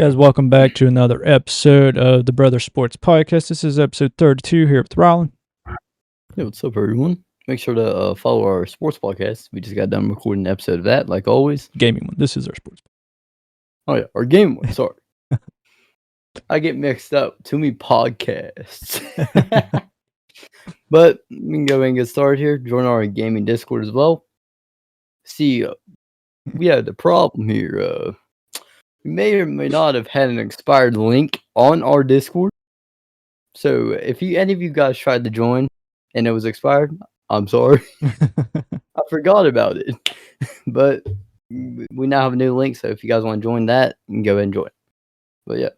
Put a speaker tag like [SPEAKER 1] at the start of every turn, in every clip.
[SPEAKER 1] Guys, welcome back to another episode of the Brother Sports Podcast. This is episode 32 here with Rylan.
[SPEAKER 2] Hey, what's up, everyone? Make sure to follow our sports podcast. We just got done recording an episode of that, like always.
[SPEAKER 1] Gaming one. This is our sports.
[SPEAKER 2] Oh, yeah, our game one. Sorry. I get mixed up. Too many podcasts. But we can go and get started here. Join our gaming Discord as well. See, we had the problem here. We may or may not have had an expired link on our Discord. So if any of you guys tried to join and it was expired, I'm sorry. I forgot about it. But we now have a new link, so if you guys want to join that, you can go ahead and join. But yeah.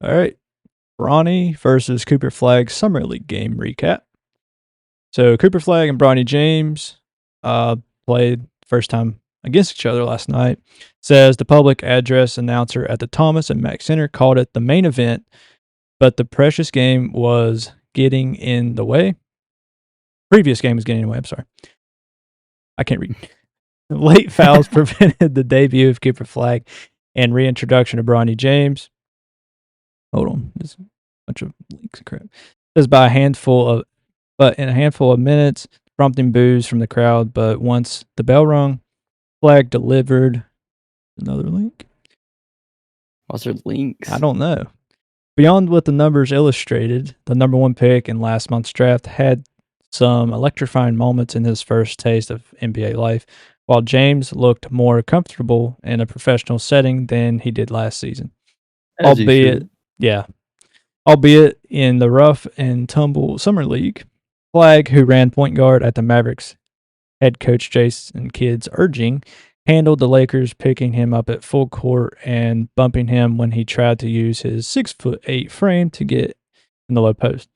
[SPEAKER 1] All right. Bronny versus Cooper Flagg Summer League game recap. So Cooper Flagg and Bronny James played first time against each other last night. Says the public address announcer at the Thomas and Mack Center called it the main event, but the precious game was getting in the way. Previous game was getting in the way. I'm sorry. I can't read. Late fouls prevented the debut of Cooper Flagg and reintroduction of Bronny James. Hold on. There's a bunch of links and crap. Says in a handful of minutes, prompting boos from the crowd. But once the bell rung, Flagg delivered another link.
[SPEAKER 2] What's there links?
[SPEAKER 1] I don't know. Beyond what the numbers illustrated, the number one pick in last month's draft had some electrifying moments in his first taste of NBA life, while James looked more comfortable in a professional setting than he did last season. Albeit in the rough and tumble summer league. Flagg, who ran point guard at the Mavericks, head coach Jason Kidd's urging, handled the Lakers, picking him up at full court and bumping him when he tried to use his 6'8" frame to get in the low post.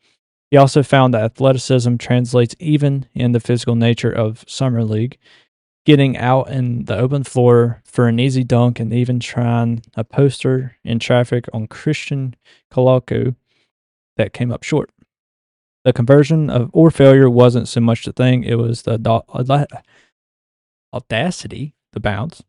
[SPEAKER 1] He also found that athleticism translates even in the physical nature of summer league, getting out in the open floor for an easy dunk and even trying a poster in traffic on Christian Colaco that came up short. The conversion or failure wasn't so much the thing, it was the audacity, the bounce.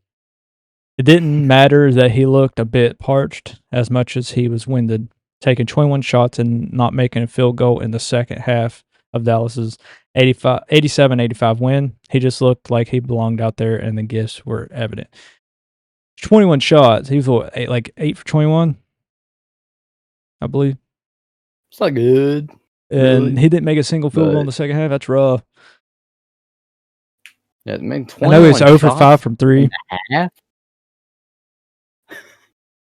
[SPEAKER 1] It didn't matter that he looked a bit parched as much as he was winded, taking 21 shots and not making a field goal in the second half of Dallas's 87-85 win. He just looked like he belonged out there, and the gifts were evident. 21 shots. He was like 8 for 21, I believe.
[SPEAKER 2] It's not good.
[SPEAKER 1] And really? He didn't make a single field goal in the second half. That's rough.
[SPEAKER 2] Yeah, I
[SPEAKER 1] know he's 0 for 5 from 3.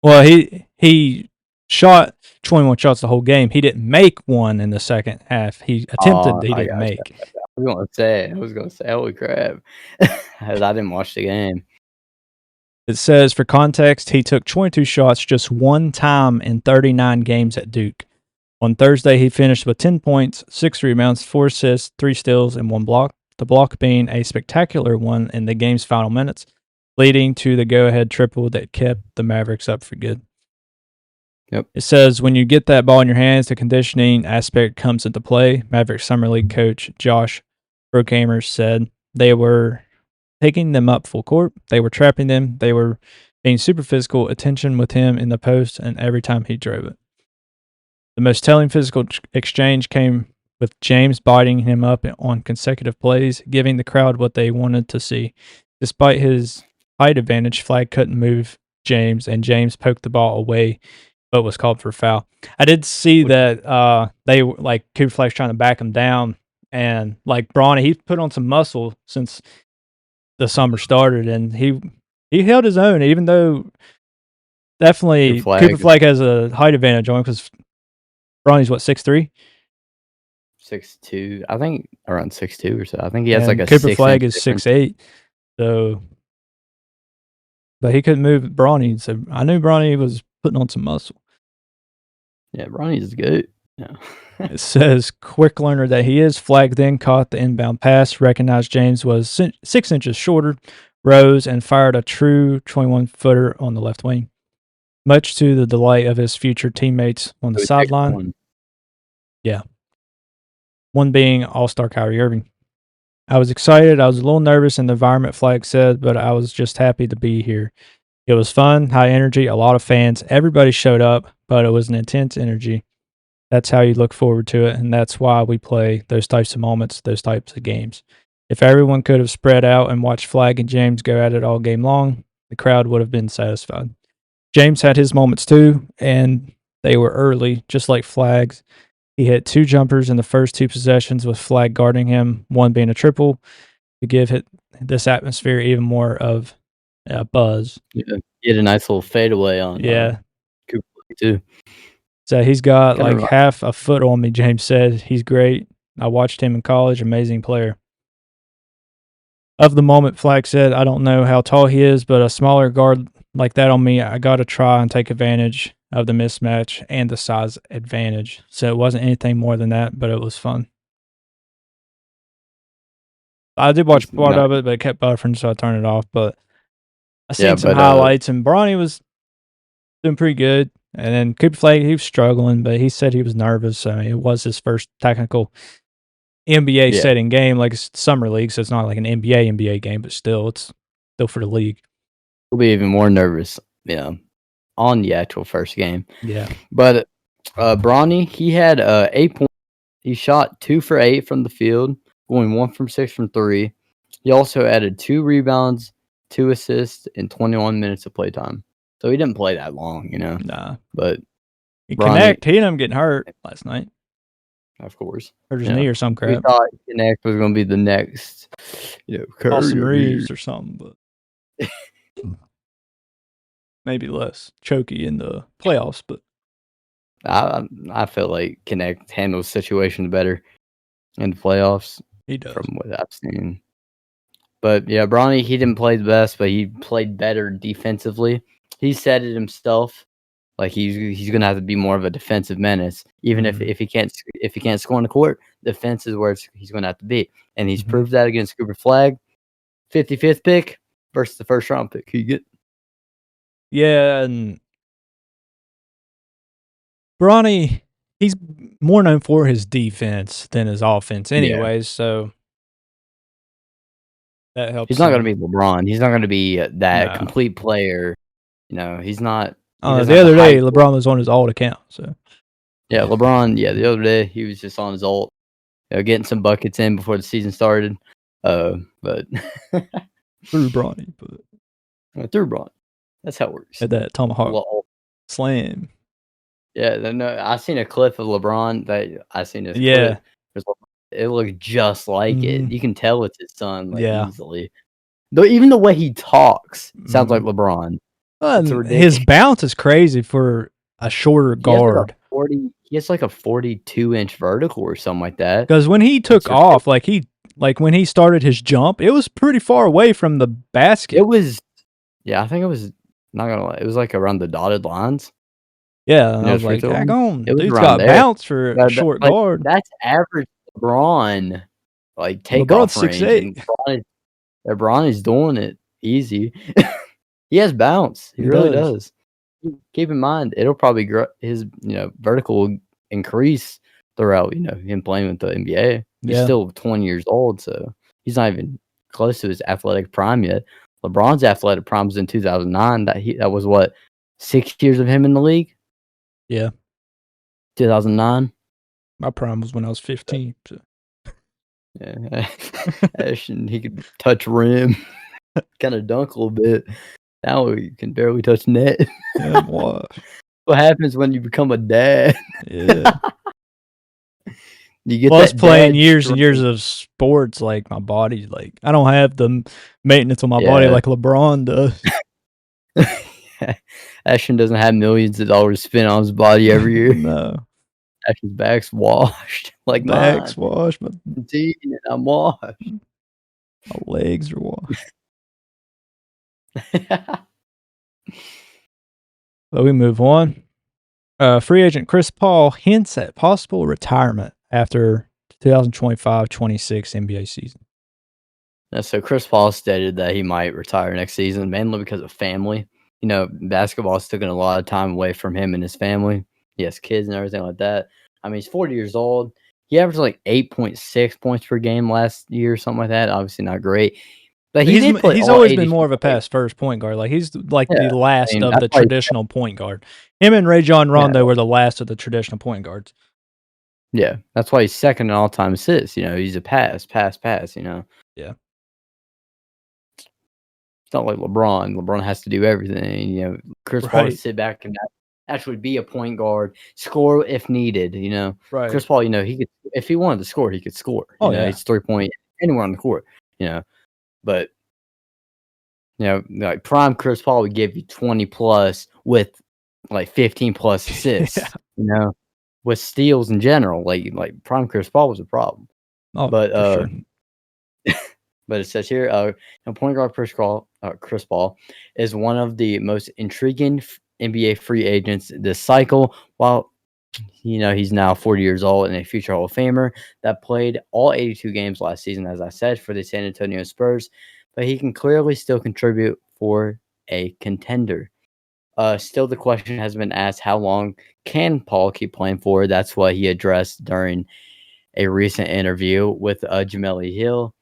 [SPEAKER 1] Well, he shot 21 shots the whole game. He didn't make one in the second half. He attempted, he didn't make.
[SPEAKER 2] I was going to say, holy crap. I didn't watch the game.
[SPEAKER 1] It says, for context, he took 22 shots just one time in 39 games at Duke. On Thursday, he finished with 10 points, 6 rebounds, 4 assists, 3 steals, and 1 block. The block being a spectacular one in the game's final minutes, leading to the go-ahead triple that kept the Mavericks up for good.
[SPEAKER 2] Yep.
[SPEAKER 1] It says, when you get that ball in your hands, the conditioning aspect comes into play. Mavericks Summer League coach Josh Brokamers said they were taking them up full court. They were trapping them. They were being super physical, attention with him in the post, and every time he drove it. The most telling physical exchange came with James biting him up on consecutive plays, giving the crowd what they wanted to see. Despite his height advantage, Flagg couldn't move James, and James poked the ball away, but was called for a foul. I did see that they like Cooper Flagg's trying to back him down, and like Bronny, he put on some muscle since the summer started, and he held his own, even though definitely Cooper Flagg has a height advantage on him because Bronny's what, 6'3"?
[SPEAKER 2] 6'2", I think around 6'2" or so. I think he has like a
[SPEAKER 1] Cooper Flagg is 6'8", so but he couldn't move Bronny, so I knew Bronny was putting on some muscle.
[SPEAKER 2] Yeah, Bronny's good. Yeah.
[SPEAKER 1] It says, quick learner that he is, Flagg then caught the inbound pass, recognized James was 6 inches shorter, rose, and fired a true 21-footer on the left wing, much to the delight of his future teammates on the sideline. Yeah. One being All-Star Kyrie Irving. I was excited. I was a little nervous in the environment, Flagg said, but I was just happy to be here. It was fun, high energy, a lot of fans. Everybody showed up, but it was an intense energy. That's how you look forward to it, and that's why we play those types of moments, those types of games. If everyone could have spread out and watched Flagg and James go at it all game long, the crowd would have been satisfied. James had his moments too, and they were early, just like Flagg's. He hit 2 jumpers in the first 2 possessions with Flagg guarding him, one being a triple, to give this atmosphere even more of a buzz.
[SPEAKER 2] Yeah, he had a nice little fadeaway on Cooper too.
[SPEAKER 1] So he's got
[SPEAKER 2] Kinda
[SPEAKER 1] like half a foot on me, James said. He's great. I watched him in college, amazing player. Of the moment, Flagg said, I don't know how tall he is, but a smaller guard like that on me, I got to try and take advantage of the mismatch and the size advantage. So it wasn't anything more than that, but it was fun. I did watch part of it, but it kept buffering, so I turned it off. But I seen some highlights, and Bronny was doing pretty good. And then Cooper Flagg, he was struggling, but he said he was nervous. So it was his first technical NBA setting game, like it's summer league, so it's not like an NBA game, but still, it's still for the league.
[SPEAKER 2] He'll be even more nervous, on the actual first game.
[SPEAKER 1] Yeah.
[SPEAKER 2] But Bronny, he had 8 points. He shot 2 for 8 from the field, going 1 from 6 from 3. He also added 2 rebounds, 2 assists, and 21 minutes of playtime. So he didn't play that long,
[SPEAKER 1] Nah.
[SPEAKER 2] But
[SPEAKER 1] he ended up getting hurt last night.
[SPEAKER 2] Of course.
[SPEAKER 1] Hurt his knee or some crap.
[SPEAKER 2] We thought Connect was going to be the next,
[SPEAKER 1] Austin Reeves or something, but maybe less choky in the playoffs. But
[SPEAKER 2] I feel like Connect handles situations better in the playoffs.
[SPEAKER 1] He does.
[SPEAKER 2] From what I've seen. But yeah, Bronny, he didn't play the best, but he played better defensively. He said it himself. Like he's gonna have to be more of a defensive menace, even if he can't score on the court. Defense is where he's gonna have to be, and he's proved that against Cooper Flagg. 55th pick versus the first round pick. Who you get?
[SPEAKER 1] Yeah, and Bronny, he's more known for his defense than his offense, anyways. So that helps.
[SPEAKER 2] He's not gonna be LeBron. He's not gonna be that complete player. He's not.
[SPEAKER 1] The other day, LeBron was on his alt account. So
[SPEAKER 2] yeah, LeBron. Yeah, the other day he was just on his alt, getting some buckets in before the season started. But
[SPEAKER 1] through Bronny,
[SPEAKER 2] through Bronny. That's how it works.
[SPEAKER 1] At that tomahawk slam.
[SPEAKER 2] Yeah, no, I seen a clip of LeBron that I seen this. Yeah, clip. It looked just like it. You can tell it's his son, easily. Though even the way he talks sounds like LeBron.
[SPEAKER 1] His bounce is crazy for a shorter guard.
[SPEAKER 2] He has like a 42-inch vertical or something like that.
[SPEAKER 1] Because when he took off, when he started his jump, it was pretty far away from the basket.
[SPEAKER 2] It was, I think it was not gonna lie. It was like around the dotted lines.
[SPEAKER 1] Yeah, I was like, daggone, dude's got bounce for a short guard.
[SPEAKER 2] That's average LeBron, takeoff range. 6'8". LeBron is doing it easy. He has bounce. He really does. Keep in mind, it'll probably grow his vertical will increase throughout him playing with the NBA. He's still 20 years old, so he's not even close to his athletic prime yet. LeBron's athletic prime was in 2009. That was what, 6 years of him in the league.
[SPEAKER 1] Yeah,
[SPEAKER 2] 2009.
[SPEAKER 1] My prime was when I was 15. So.
[SPEAKER 2] Yeah, he could touch rim, kind of dunk a little bit. Now he can barely touch net.
[SPEAKER 1] Yeah, what
[SPEAKER 2] happens when you become a dad?
[SPEAKER 1] Yeah.
[SPEAKER 2] You get
[SPEAKER 1] Plus playing years and years of sports, like my body, I don't have the maintenance on my body like LeBron does.
[SPEAKER 2] Ashton doesn't have millions of dollars spent on his body every year.
[SPEAKER 1] No.
[SPEAKER 2] Ashton's back's washed. Like
[SPEAKER 1] back's washed. My
[SPEAKER 2] teeth, I'm washed.
[SPEAKER 1] My legs are washed. But we move on. Free agent Chris Paul hints at possible retirement after 2025-26 NBA season.
[SPEAKER 2] So Chris Paul stated that he might retire next season, mainly because of family. Basketball is taking a lot of time away from him and his family. He has kids and everything like that. I mean, he's 40 years old. He averaged 8.6 points per game last year, something like that. Obviously not great. But he did play
[SPEAKER 1] he's
[SPEAKER 2] all
[SPEAKER 1] always been
[SPEAKER 2] 82
[SPEAKER 1] more of a
[SPEAKER 2] games.
[SPEAKER 1] pass first point guard. Like he's like
[SPEAKER 2] Yeah,
[SPEAKER 1] the last
[SPEAKER 2] I mean,
[SPEAKER 1] of
[SPEAKER 2] that's
[SPEAKER 1] the
[SPEAKER 2] why.
[SPEAKER 1] traditional point guard. Him and Ray John
[SPEAKER 2] Yeah,
[SPEAKER 1] Rondo were the last of the traditional point guards.
[SPEAKER 2] yeah, that's why he's second in all-time assists. You know, he's a pass. You know,
[SPEAKER 1] Yeah.
[SPEAKER 2] it's not like LeBron. LeBron has to do everything. You know, Chris Paul to
[SPEAKER 1] Right.
[SPEAKER 2] sit back and actually be a point guard, score if needed. You know,
[SPEAKER 1] Right.
[SPEAKER 2] Chris Paul. You know, he could if he wanted to score, he could score. You
[SPEAKER 1] Oh
[SPEAKER 2] know,
[SPEAKER 1] yeah.
[SPEAKER 2] he's 3-point anywhere on the court. You know, but you know, like prime Chris Paul would give you 20 plus with like 15 plus assists.
[SPEAKER 1] Yeah.
[SPEAKER 2] You know, with steals in general. Like prime Chris Paul was a problem.
[SPEAKER 1] Oh,
[SPEAKER 2] But
[SPEAKER 1] for sure.
[SPEAKER 2] but it says here, point guard Chris Paul is one of the most intriguing NBA free agents this cycle. While you know he's now 40 years old and a future Hall of Famer that played all 82 games last season, as I said, for the San Antonio Spurs, but he can clearly still contribute for a contender. Still, the question has been asked: how long can Paul keep playing for? That's what he addressed during a recent interview with Jameli Hill.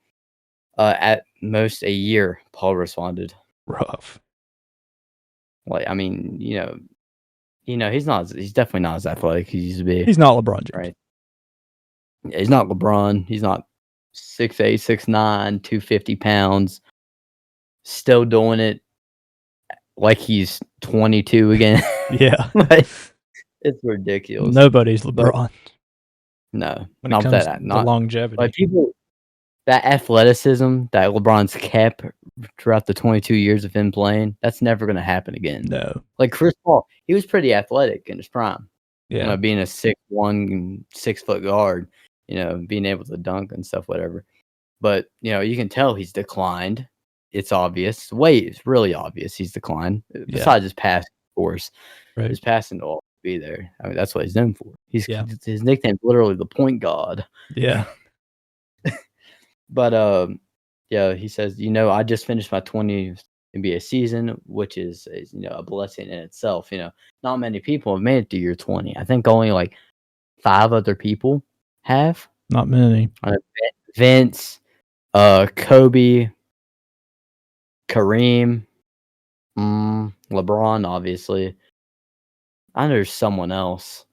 [SPEAKER 2] At most a year, Paul responded.
[SPEAKER 1] Rough.
[SPEAKER 2] Like, I mean, he's not. He's definitely not as athletic as he used to be.
[SPEAKER 1] He's not LeBron James.
[SPEAKER 2] Right? Yeah, he's not LeBron. He's not 6'8", 6'9", 250 pounds. Still doing it like he's 22 again.
[SPEAKER 1] Yeah.
[SPEAKER 2] Like, it's ridiculous.
[SPEAKER 1] Nobody's LeBron.
[SPEAKER 2] No,
[SPEAKER 1] when
[SPEAKER 2] not
[SPEAKER 1] it comes
[SPEAKER 2] that.
[SPEAKER 1] to
[SPEAKER 2] Not
[SPEAKER 1] longevity.
[SPEAKER 2] like people. That athleticism that LeBron's kept throughout the 22 years of him playing, that's never going to happen again.
[SPEAKER 1] No.
[SPEAKER 2] Like Chris Paul, he was pretty athletic in his prime.
[SPEAKER 1] Yeah.
[SPEAKER 2] You know, being a 6'1", 6-foot guard, you know, being able to dunk and stuff, whatever. But, you know, you can tell he's declined. It's obvious. It's really obvious he's declined. Besides his passing, of course.
[SPEAKER 1] Right.
[SPEAKER 2] His passing will always be there. I mean, that's what he's known for. His nickname's literally the point god.
[SPEAKER 1] Yeah.
[SPEAKER 2] But yeah, he says, you know, I just finished my 20th NBA season, which is you know, a blessing in itself. You know, not many people have made it to year 20. I think only like 5 other people have.
[SPEAKER 1] Not many.
[SPEAKER 2] Vince, Kobe, Kareem, LeBron, obviously. I know there's someone else.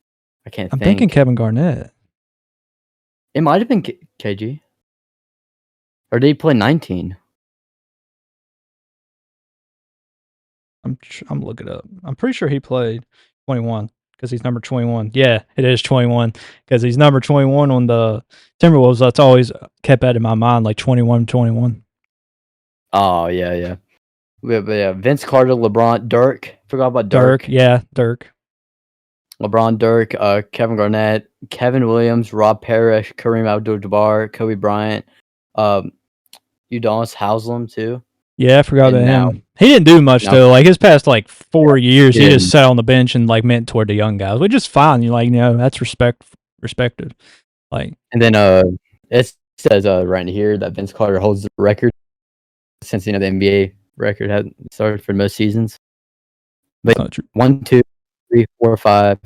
[SPEAKER 2] I can't
[SPEAKER 1] I'm
[SPEAKER 2] think.
[SPEAKER 1] thinking Kevin Garnett.
[SPEAKER 2] It might have been KG. Or did he play 19?
[SPEAKER 1] I'm looking it up. I'm pretty sure he played 21 because he's number 21. Yeah, it is 21 because he's number 21 on the Timberwolves. That's always kept that in my mind, like 21.
[SPEAKER 2] Oh, yeah. But yeah, Vince Carter, LeBron, Dirk. Forgot about
[SPEAKER 1] Dirk. Yeah, Dirk.
[SPEAKER 2] LeBron, Dirk, Kevin Garnett, Kevin Williams, Rob Parrish, Kareem Abdul-Jabbar, Kobe Bryant, Udonis Haslem too.
[SPEAKER 1] Yeah, I forgot about him. He didn't do much though. Like his past like 4 years, he just sat on the bench and like mentored the young guys, which is fine. You're like, you know, that's respected. Like,
[SPEAKER 2] and then it says right here that Vince Carter holds the record since, you know, the NBA record had started for most seasons. But
[SPEAKER 1] not true.
[SPEAKER 2] 1, 2, 3, 4, 5.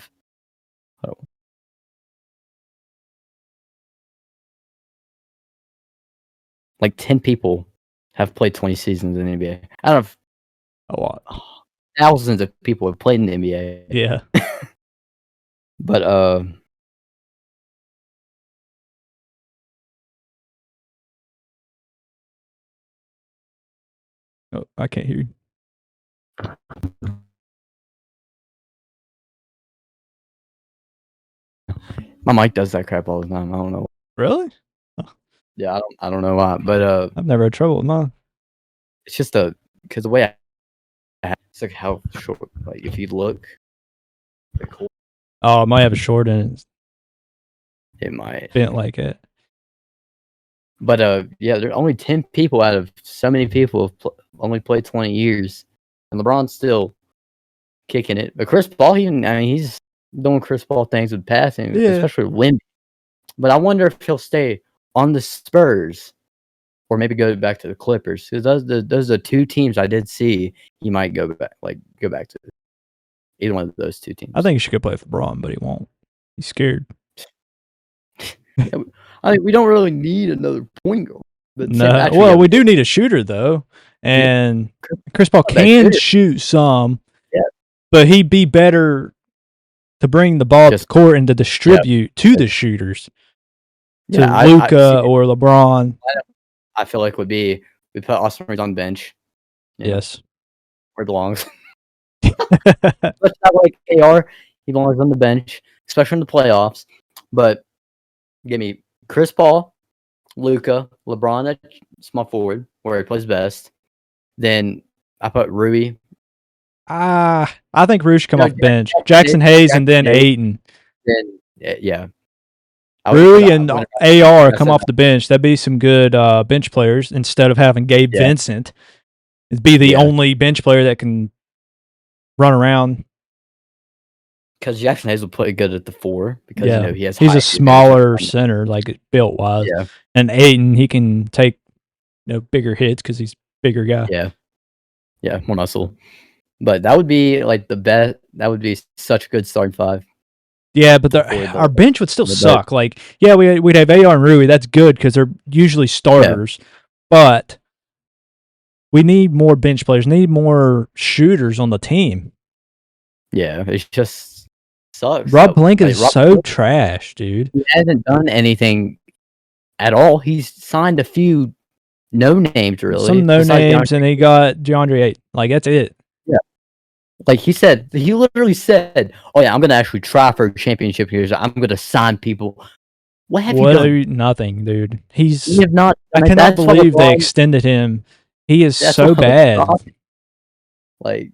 [SPEAKER 2] Like 10 people have played 20 seasons in the NBA. I don't know.
[SPEAKER 1] A lot.
[SPEAKER 2] Thousands of people have played in the NBA.
[SPEAKER 1] Yeah.
[SPEAKER 2] But
[SPEAKER 1] oh, I can't hear you.
[SPEAKER 2] My mic does that crap all the time. I don't know.
[SPEAKER 1] Really?
[SPEAKER 2] Yeah, I don't know why, but
[SPEAKER 1] I've never had trouble with mine.
[SPEAKER 2] It's just because the way it's like how short. Like if you look,
[SPEAKER 1] oh, it might have a short in it.
[SPEAKER 2] It might
[SPEAKER 1] bent like it.
[SPEAKER 2] But yeah, there are only 10 people out of so many people have only played 20 years, and LeBron's still kicking it. But Chris Paul, he's doing Chris Paul things with passing, especially with Wemby. But I wonder if he'll stay on the Spurs or maybe go back to the Clippers, because those are 2 teams I did see he might go back to either one of those 2 teams.
[SPEAKER 1] I think he should go play for Bron, but he won't. He's scared.
[SPEAKER 2] I mean, we don't really need another point guard. But
[SPEAKER 1] No,
[SPEAKER 2] actually,
[SPEAKER 1] well,
[SPEAKER 2] yeah,
[SPEAKER 1] we do need a shooter though, and Chris Paul
[SPEAKER 2] not bad
[SPEAKER 1] can
[SPEAKER 2] shooter.
[SPEAKER 1] shoot some,
[SPEAKER 2] Yeah.
[SPEAKER 1] but he'd be better to bring the ball up
[SPEAKER 2] Just
[SPEAKER 1] the court and to distribute to the shooters, to
[SPEAKER 2] yeah. I see.
[SPEAKER 1] Luka or LeBron.
[SPEAKER 2] I feel like would be we put Austin Reeves on bench. You know,
[SPEAKER 1] Yes.
[SPEAKER 2] where he belongs. Let's not like AR. He belongs on the bench, especially in the playoffs. But give me Chris Paul, Luka, LeBron at small forward where he plays best. Then I put Rui.
[SPEAKER 1] I think Rui should come
[SPEAKER 2] No,
[SPEAKER 1] off the bench.
[SPEAKER 2] Jackson
[SPEAKER 1] Jackson Hayes and
[SPEAKER 2] Jackson
[SPEAKER 1] then
[SPEAKER 2] Hayes.
[SPEAKER 1] Ayton.
[SPEAKER 2] Then yeah, I would
[SPEAKER 1] Rui
[SPEAKER 2] put
[SPEAKER 1] and
[SPEAKER 2] whenever
[SPEAKER 1] AR
[SPEAKER 2] I
[SPEAKER 1] come
[SPEAKER 2] said
[SPEAKER 1] off the bench. That'd be some good bench players instead of having Gabe
[SPEAKER 2] Yeah.
[SPEAKER 1] Vincent. It'd be the
[SPEAKER 2] Yeah.
[SPEAKER 1] only bench player that can run around.
[SPEAKER 2] because Jackson Hayes will play good at the 4 because
[SPEAKER 1] Yeah.
[SPEAKER 2] you know he has
[SPEAKER 1] He's
[SPEAKER 2] high
[SPEAKER 1] a smaller center, like built wise.
[SPEAKER 2] Yeah,
[SPEAKER 1] And Ayton, he can take bigger hits because he's a bigger guy.
[SPEAKER 2] yeah, more muscle. But that would be like the best. That would be such a good starting 5.
[SPEAKER 1] Yeah, but
[SPEAKER 2] For the-
[SPEAKER 1] our bench would still
[SPEAKER 2] the-
[SPEAKER 1] suck. Like, yeah, we'd have AR and Rui. That's good because they're usually starters. But we need more bench players. Need more shooters on the team.
[SPEAKER 2] Yeah, it just sucks.
[SPEAKER 1] Rob Pelinka
[SPEAKER 2] Like,
[SPEAKER 1] is
[SPEAKER 2] Rob
[SPEAKER 1] so
[SPEAKER 2] Pelinka,
[SPEAKER 1] trash, dude.
[SPEAKER 2] he hasn't done anything at all. He's signed a few no names really.
[SPEAKER 1] Some no
[SPEAKER 2] besides
[SPEAKER 1] names, and he got DeAndre Ayton. Like, that's it.
[SPEAKER 2] Like he literally said, "Oh yeah, I'm gonna actually try for a championship here. So I'm gonna sign people." What have you done?
[SPEAKER 1] Nothing, dude.
[SPEAKER 2] You have not.
[SPEAKER 1] I
[SPEAKER 2] like,
[SPEAKER 1] cannot
[SPEAKER 2] that's why
[SPEAKER 1] believe they
[SPEAKER 2] LeBron-
[SPEAKER 1] extended him. He is
[SPEAKER 2] that's
[SPEAKER 1] so
[SPEAKER 2] why
[SPEAKER 1] bad.
[SPEAKER 2] Like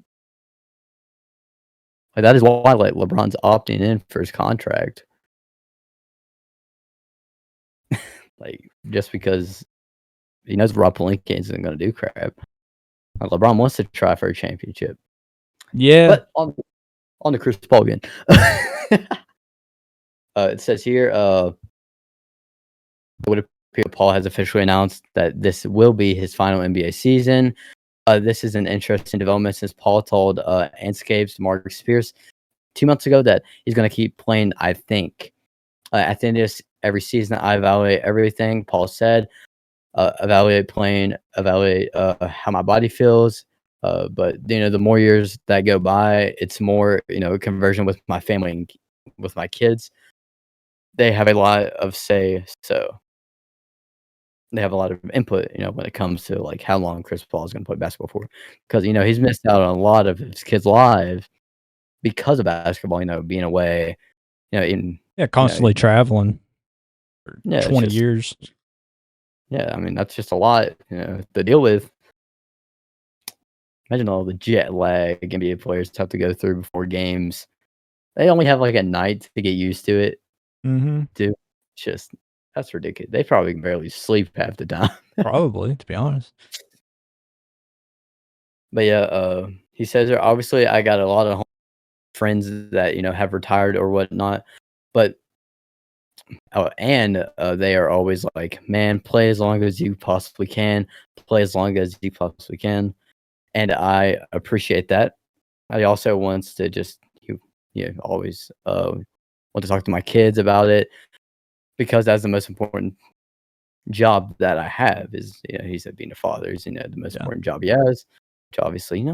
[SPEAKER 2] that is why like LeBron's opting in for his contract. Like just because he knows Rob Pelinka isn't gonna do crap. Like, LeBron wants to try for a championship.
[SPEAKER 1] Yeah.
[SPEAKER 2] But on the Chris Paul again. It says here, it would appear Paul has officially announced that this will be his final NBA season. This is an interesting development since Paul told Anscape's Mark Spears 2 months ago that he's going to keep playing, I think. At the end of this, every season, I evaluate everything, Paul said. Evaluate playing, evaluate how my body feels. But, the more years that go by, it's more, conversion with my family and with my kids. They have a lot of say, so they have a lot of input, when it comes to like how long Chris Paul is going to play basketball for, because he's missed out on a lot of his kids' lives because of basketball. Being away,
[SPEAKER 1] Constantly traveling for
[SPEAKER 2] it's
[SPEAKER 1] 20
[SPEAKER 2] just-
[SPEAKER 1] years.
[SPEAKER 2] Yeah, I mean that's just a lot, to deal with. Imagine all the jet lag NBA players have to go through before games. They only have like a night to get used to it.
[SPEAKER 1] Mm-hmm.
[SPEAKER 2] Just that's ridiculous. They probably can barely sleep half the time.
[SPEAKER 1] Probably, to be honest.
[SPEAKER 2] But yeah, he says there. Obviously, I got a lot of friends that have retired or whatnot, but they are always like, "Man, play as long as you possibly can. Play as long as you possibly can," and I appreciate that. I also wants to just always want to talk to my kids about it because that's the most important job that I have. Is he said being a father is the most important job he has, which obviously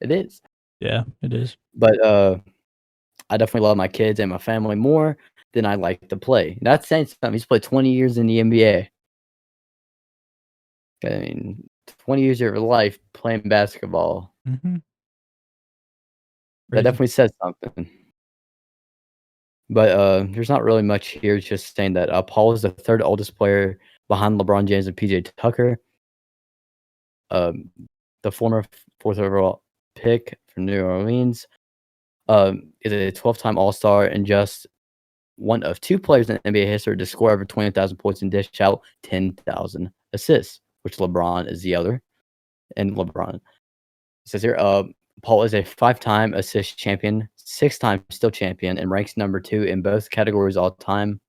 [SPEAKER 2] it is.
[SPEAKER 1] Yeah, it is.
[SPEAKER 2] But I definitely love my kids and my family more than I like to play. That's saying something. He's played 20 years in the NBA. I mean, 20 years of your life playing basketball.
[SPEAKER 1] Mm-hmm.
[SPEAKER 2] That definitely says something. But there's not really much here. It's just saying that Paul is the third oldest player behind LeBron James and PJ Tucker. The former 4th overall pick from New Orleans is a 12-time All-Star and just one of 2 players in NBA history to score over 20,000 points and dish out 10,000 assists, which LeBron is the other. And LeBron, it says here, Paul is a 5-time assist champion, 6-time steal champion, and ranks number 2 in both categories all time,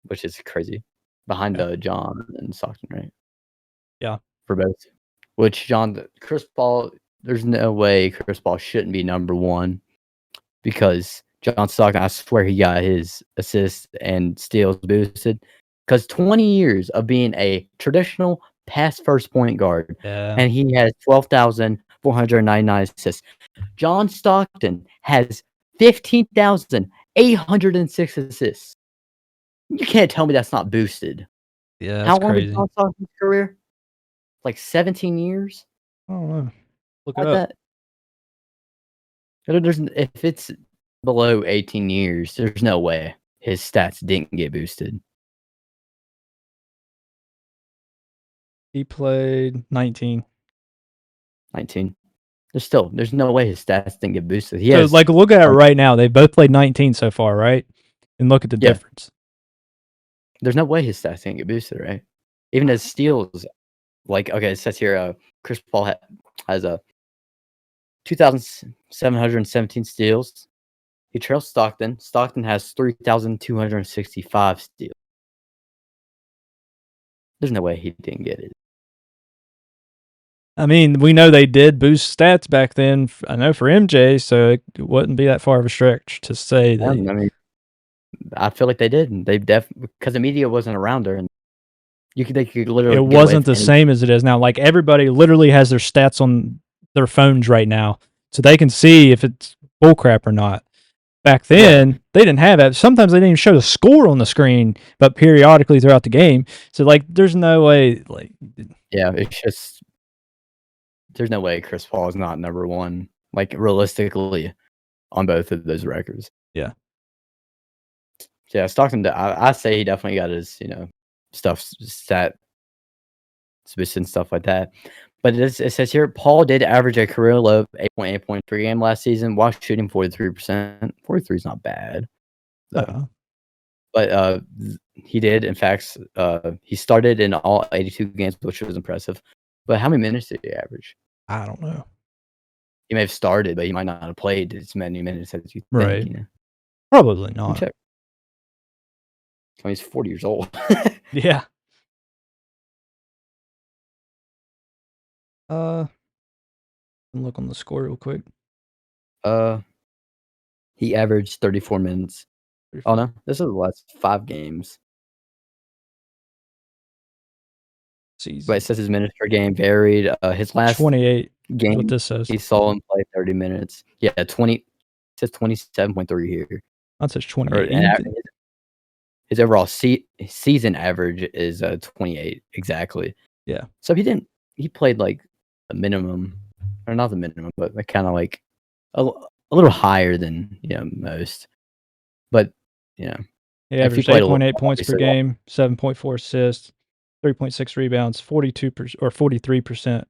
[SPEAKER 2] which is crazy. Behind John and Stockton, right?
[SPEAKER 1] Yeah.
[SPEAKER 2] For both. Which Chris Paul, there's no way Chris Paul shouldn't be number 1 because John Stockton, I swear he got his assists and steals boosted. because 20 years of being a traditional pass first point guard,
[SPEAKER 1] Yeah.
[SPEAKER 2] and he has 12,499 assists. John Stockton has 15,806 assists. You can't tell me that's not boosted.
[SPEAKER 1] Yeah,
[SPEAKER 2] How
[SPEAKER 1] that's
[SPEAKER 2] long is
[SPEAKER 1] crazy.
[SPEAKER 2] John Stockton's career? Like 17 years?
[SPEAKER 1] I don't know. Look it
[SPEAKER 2] Like
[SPEAKER 1] up.
[SPEAKER 2] that? If it's below 18 years, there's no way his stats didn't get boosted.
[SPEAKER 1] He played 19.
[SPEAKER 2] 19. There's no way his stats didn't get boosted. He
[SPEAKER 1] So,
[SPEAKER 2] has
[SPEAKER 1] like, look at it right now. They both played 19 so far, right? And look at the
[SPEAKER 2] Yeah.
[SPEAKER 1] difference.
[SPEAKER 2] There's no way his stats didn't get boosted, right? Even his steals, like, okay, it says here, Chris Paul has a 2,717 steals. He trails Stockton. Stockton has 3,265 steals. There's no way he didn't get it.
[SPEAKER 1] I mean, we know they did boost stats back then. I know for MJ, so it wouldn't be that far of a stretch to say
[SPEAKER 2] I
[SPEAKER 1] that.
[SPEAKER 2] mean, I feel like they did. And they because the media wasn't around her, and they could literally.
[SPEAKER 1] It wasn't the same as it is now. Like, everybody literally has their stats on their phones right now, so they can see if it's bullcrap or not. Back then, they didn't have that. Sometimes they didn't even show the score on the screen, but periodically throughout the game. So, like, there's no way. Like,
[SPEAKER 2] yeah, it's just there's no way Chris Paul is not number one. Like, realistically, on both of those records.
[SPEAKER 1] Yeah.
[SPEAKER 2] So, yeah, Stockton. I say he definitely got his stat and stuff like that. But it says here, Paul did average a career low of 8.8 points per game last season while shooting 43%. 43 is not bad. Though. But he did, in fact, he started in all 82 games, which was impressive. But how many minutes did he average?
[SPEAKER 1] I don't know.
[SPEAKER 2] He may have started, but he might not have played as many minutes as you think.
[SPEAKER 1] Right.
[SPEAKER 2] You know?
[SPEAKER 1] Probably not.
[SPEAKER 2] Check. I mean, he's 40 years old.
[SPEAKER 1] Yeah. Look on the score real quick.
[SPEAKER 2] He averaged 34 minutes. 34. Oh no, this is the last 5 games.
[SPEAKER 1] Season.
[SPEAKER 2] But it says his minutes per game varied. His last
[SPEAKER 1] 28
[SPEAKER 2] game,
[SPEAKER 1] what this says.
[SPEAKER 2] He saw him play 30 minutes. Yeah, 20. It says 27.3 here.
[SPEAKER 1] That says 28.
[SPEAKER 2] His overall season average is 28 exactly.
[SPEAKER 1] Yeah.
[SPEAKER 2] So he played like the minimum, or not the minimum, but like kind of like a little higher than most. But
[SPEAKER 1] he averaged 8.8 points per game, 7.4 assists, 3.6 rebounds, 42% or 43%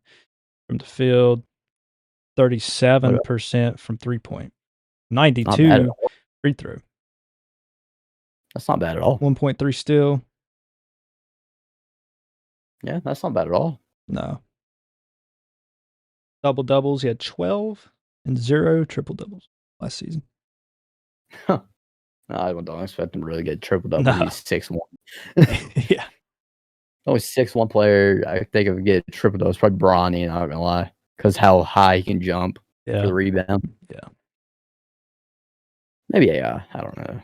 [SPEAKER 1] from the field, 37% from 3-point, 92 free throw.
[SPEAKER 2] That's not bad at all.
[SPEAKER 1] 1.3 steal.
[SPEAKER 2] Yeah, that's not bad at all.
[SPEAKER 1] No. Double doubles. He had 12 and 0 triple doubles last season.
[SPEAKER 2] Huh. No, I don't expect him to really get triple double. No. He's 6'1".
[SPEAKER 1] Yeah.
[SPEAKER 2] Only 6'1" player I think of get triple double is probably Bronny, not gonna lie. Because how high he can jump for the rebound.
[SPEAKER 1] Yeah.
[SPEAKER 2] Maybe I don't know.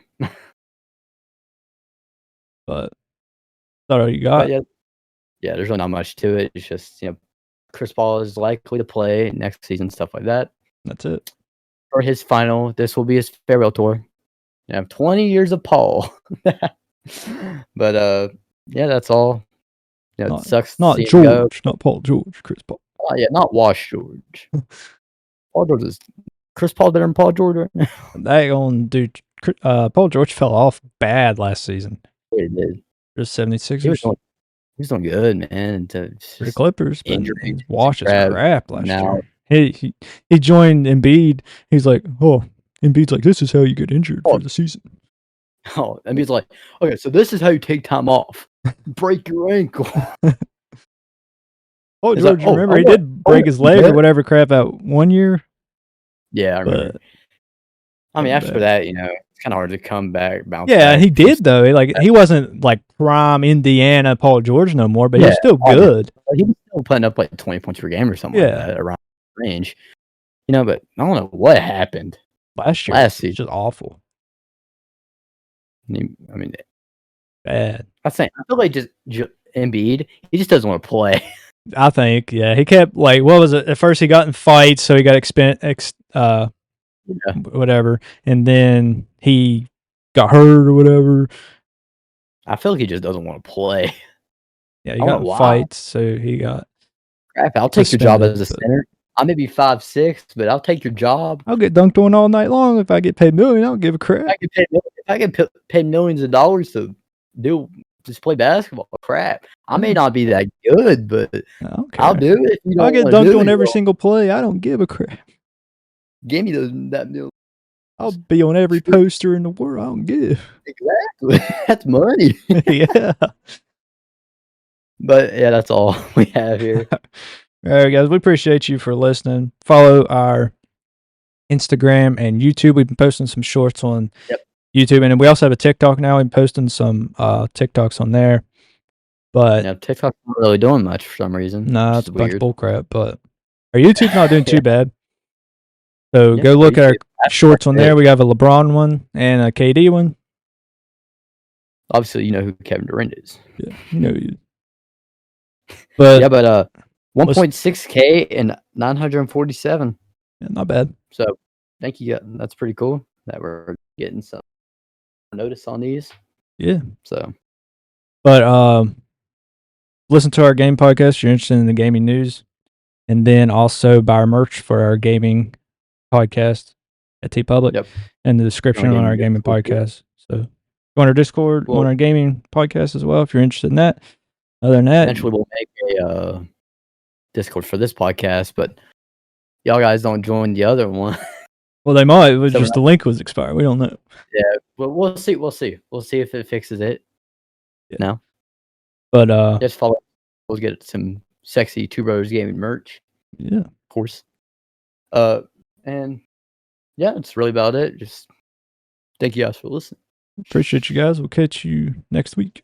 [SPEAKER 1] But that's all you got.
[SPEAKER 2] Yeah, there's really not much to it. It's just, Chris Paul is likely to play next season, stuff like that.
[SPEAKER 1] That's it.
[SPEAKER 2] For his final, this will be his farewell tour. 20 years of Paul. But yeah, that's all. It sucks.
[SPEAKER 1] Not George, not Paul George, Chris Paul.
[SPEAKER 2] Oh yeah, not Wash George. Paul George is Chris Paul better than Paul George right now?
[SPEAKER 1] That on dude. Paul George fell off bad last season.
[SPEAKER 2] Yeah, he did.
[SPEAKER 1] Just 76ers.
[SPEAKER 2] He was doing good, man.
[SPEAKER 1] For the Clippers, but
[SPEAKER 2] injuries,
[SPEAKER 1] Wash is crap last
[SPEAKER 2] now.
[SPEAKER 1] year. He joined Embiid. He's like, Embiid's like, this is how you get injured for the season.
[SPEAKER 2] Oh, Embiid's like, okay, so this is how you take time off. Break your ankle.
[SPEAKER 1] Oh, George, like, remember he did break his leg or whatever crap out one year?
[SPEAKER 2] Yeah, I remember. I mean, after that, it's kind of hard to come back, bounce
[SPEAKER 1] back.
[SPEAKER 2] Yeah,
[SPEAKER 1] he did, though. He wasn't like prime Indiana Paul George no more, but he was still good.
[SPEAKER 2] He was still putting up like 20 points per game or something like that, around range. But I don't know what happened.
[SPEAKER 1] Last year. Last season. Just awful.
[SPEAKER 2] I mean,
[SPEAKER 1] bad.
[SPEAKER 2] I feel like just Embiid, he just doesn't want to play.
[SPEAKER 1] I think, yeah. He kept like, what was it? At first, he got in fights, so he got
[SPEAKER 2] Yeah.
[SPEAKER 1] whatever, and then he got hurt or whatever.
[SPEAKER 2] I feel like he just doesn't want to play.
[SPEAKER 1] Yeah, he
[SPEAKER 2] I
[SPEAKER 1] got
[SPEAKER 2] don't
[SPEAKER 1] in
[SPEAKER 2] know why.
[SPEAKER 1] fights, so he got.
[SPEAKER 2] Crap, I'll take your job as a
[SPEAKER 1] suspended, but
[SPEAKER 2] center. I may be 5'6", but I'll take your job.
[SPEAKER 1] I'll get dunked on all night long if I get paid $1 million. I don't give a crap.
[SPEAKER 2] If I get paid millions of dollars to just play basketball, crap. I may not be that good, but
[SPEAKER 1] I don't care.
[SPEAKER 2] I'll do it if you
[SPEAKER 1] I
[SPEAKER 2] don't
[SPEAKER 1] get
[SPEAKER 2] want to
[SPEAKER 1] dunked
[SPEAKER 2] do
[SPEAKER 1] on
[SPEAKER 2] it.
[SPEAKER 1] every single play. I don't give a crap.
[SPEAKER 2] Give me that million.
[SPEAKER 1] I'll be on every poster in the world. I don't give.
[SPEAKER 2] Exactly. That's money.
[SPEAKER 1] Yeah.
[SPEAKER 2] But yeah, that's all we have here.
[SPEAKER 1] All right, guys. We appreciate you for listening. Follow our Instagram and YouTube. We've been posting some shorts on YouTube, and then we also have a TikTok now. We've been posting some TikToks on there. But
[SPEAKER 2] TikTok's not really doing much for some reason.
[SPEAKER 1] Nah, it's a bunch of
[SPEAKER 2] weird.
[SPEAKER 1] bullcrap. But our YouTube's not doing too bad. So go look at our shorts on there. We have a LeBron one and a KD one.
[SPEAKER 2] Obviously, you know who Kevin Durant is.
[SPEAKER 1] Yeah, you know. But
[SPEAKER 2] 1.6K and 947.
[SPEAKER 1] Yeah, not bad.
[SPEAKER 2] So thank you. That's pretty cool that we're getting some notice on these.
[SPEAKER 1] Yeah.
[SPEAKER 2] So,
[SPEAKER 1] but listen to our game podcast if you're interested in the gaming news, and then also buy our merch for our gaming podcast at TeePublic in the description on our gaming podcast. So go on our Discord, on our gaming podcast as well if you're interested in that. Other than that,
[SPEAKER 2] eventually we'll make a Discord for this podcast, but y'all guys don't join the other one.
[SPEAKER 1] Well, they might. It was just the link was expired. We don't know.
[SPEAKER 2] Yeah, but we'll see. We'll see if it fixes it.
[SPEAKER 1] Yeah.
[SPEAKER 2] No.
[SPEAKER 1] But
[SPEAKER 2] just follow. We'll get some sexy Two Brothers Gaming merch.
[SPEAKER 1] Yeah.
[SPEAKER 2] Of course. And yeah, that's really about it. Just thank you guys for listening.
[SPEAKER 1] Appreciate you guys. We'll catch you next week.